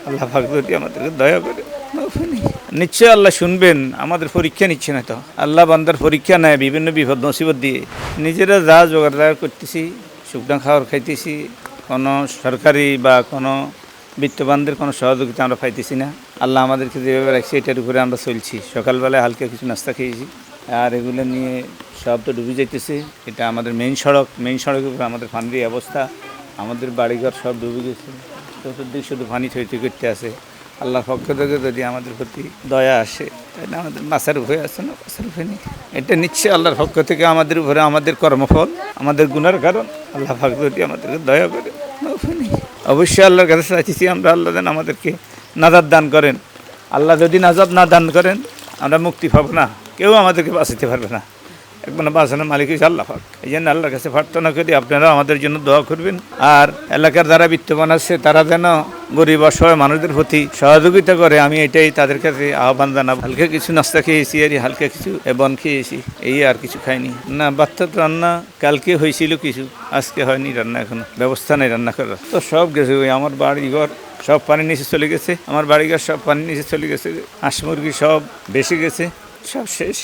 আল্লাহ পাক যদি আমাদেরকে দয়া করে নিশ্চয় আল্লাহ শুনবেন। আমাদের পরীক্ষা নিচ্ছে না তো, আল্লাহ বান্দার পরীক্ষা নেয় বিভিন্ন বিপদ নসিবত দিয়ে। নিজেরা যা জোগাড় করতেছি, শুকনা খাবার খাইতেছি, কোনো সরকারি বা কোনো বিত্তবানদের কোনো সহযোগিতা আমরা পাইতেছি না। আল্লাহ আমাদেরকে যেভাবে রাখছে এটার উপরে আমরা চলছি। সকালবেলায় হালকা কিছু নাস্তা খেয়েছি, আর এগুলো নিয়ে সব তো ডুবে যাইতেছে। এটা আমাদের মেইন সড়কের উপরে আমাদের পানির অবস্থা, আমাদের বাড়িঘর সব ডুবে গেছে। চতুর্দিক শুধু পানি থইতে করতে আছে। আল্লাহর পক্ষ থেকে যদি আমাদের প্রতি দয়া আসে, তাহলে আমাদের মাছের উপরে আছে না, মাছের উপরে নেই। এটা নিশ্চয়ই আল্লাহর পক্ষ থেকে আমাদের উপরে আমাদের কর্মফল, আমাদের গুনার কারণ। আল্লাহ পাক যদি আমাদেরকে দয়া করে, অবশ্যই আল্লাহর কাছে চাইছি আমরা, আল্লাহ যেন আমাদেরকে নাজাত দান করেন। আল্লাহ যদি নাজাত না দান করেন, আমরা মুক্তি পাবো না, কেউ আমাদেরকে বাঁচাতে পারবে না। একবার বাঁচানোর মালিক হচ্ছে আল্লাহ পাক। এই জন্য আল্লাহর কাছে প্রার্থনা করি আপনারা আমাদের জন্য দোয়া করবেন। আর এলাকার যারা বিত্তবান আছে তারা যেন গরিব অসহায় মানুষদের প্রতি সহযোগিতা করে, আমি এটাই তাদের কাছে আহ্বান জানাবো। হালকা কিছু নাস্তা খেয়েছি, আর হালকা কিছু বন খেয়েছি, এই আর কিছু খাইনি। না বাচ্চা তো রান্না কালকে হয়েছিল কিছু, আজকে হয়নি রান্না, এখনো ব্যবস্থা নেই রান্না করার। তো সব গেছে, ওই আমার বাড়িঘর সব পানির নিচে চলে গেছে, আমার বাড়িঘর সব পানির নিচে চলে গেছে, হাঁস মুরগি সব বেশি গেছে, সব শেষ।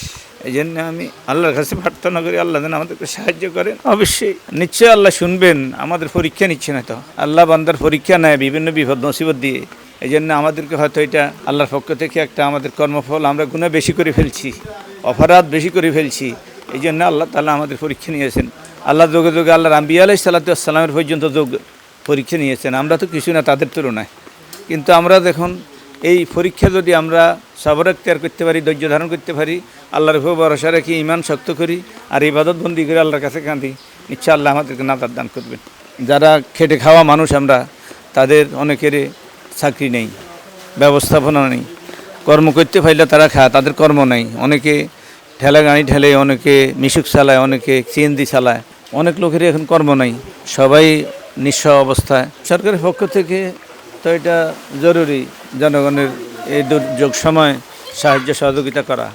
এই জন্য আমি আল্লাহর কাছে প্রার্থনা করি, আল্লাহ যেন আমাদেরকে সাহায্য করেন। অবশ্যই নিশ্চয় আল্লাহ শুনবেন। আমাদের পরীক্ষা নিচ্ছে না তো, আল্লাহ বান্দার পরীক্ষা নেয় বিভিন্ন বিপদ নসিবত দিয়ে। এই জন্য আমাদেরকে হয়তো এটা আল্লাহর পক্ষ থেকে একটা আমাদের কর্মফল, আমরা গুনাহ বেশি করে ফেলছি, অপরাধ বেশি করে ফেলছি। এই জন্য আল্লাহ তাআলা আমাদের পরীক্ষা নিয়েছেন। আল্লাহ যোগে যোগে আল্লাহর আম্বিয়া আলাইহিস সালাতু ওয়াস সালামের পর্যন্ত যোগ পরীক্ষা নিয়েছেন। আমরা তো কিছু না তাদের তুলনায়, কিন্তু আমরা দেখুন এই পরীক্ষা যদি আমরা সবর এখতিয়ার করতে পারি, ধৈর্য ধারণ করতে পারি, আল্লাহর উপর ভরসা রেখে ঈমান শক্ত করি, আর ইবাদত বন্দি করে আল্লাহর কাছে কাঁদি, নিশ্চয় আল্লাহ আমাদেরকে নাজাত দান করবেন। যারা খেটে খাওয়া মানুষ আমরা, তাদের অনেকের চাকরি নেই, ব্যবস্থাপনা নেই, কর্ম করতে পারলে তারা খায়, তাদের কর্ম নেই। অনেকে ঠেলা গাড়ি ঠেলে, অনেকে মিশুক চালায়, অনেকে সিএনজি চালায়, অনেক লোকেরই এখন কর্ম নেই, সবাই নিঃস্ব অবস্থায়। সরকারের পক্ষ থেকে তো এটা জরুরি জনগণের এই দুর্যোগ সময় সাহায্য সহযোগিতা করা।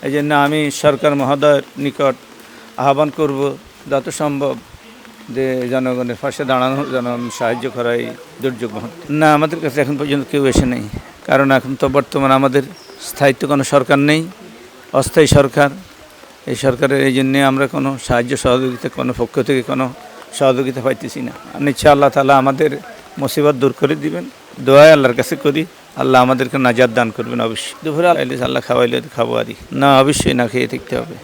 এই জন্য আমি সরকার মহোদয়ের নিকট আহ্বান করব যত সম্ভব যে জনগণের পাশে দাঁড়ানো, জনগণ সাহায্য করা এই দুর্যোগ মুহূর্তে। না, আমাদের কাছে এখন পর্যন্ত কেউ এসে নেই, কারণ এখন তো বর্তমানে আমাদের স্থায়িত্ব কোনো সরকার নেই, অস্থায়ী সরকার। এই সরকারের এই জন্যে আমরা কোনো সাহায্য সহযোগিতা কোনো পক্ষ থেকে কোনো সহযোগিতা পাইতেছি না। নিশ্চয় আল্লাহ তাআলা আমাদের মুসিবত দূর করে দিবেন, দোয়ায় আল্লাহর কাছে করি, আল্লাহ আমাদেরকে নাজাত দান করবেন। অবশ্যই দুপুরে আল্লাহ খাওয়াইলে খাবো, আরই না অবশ্যই না খেয়ে থাকতে হবে।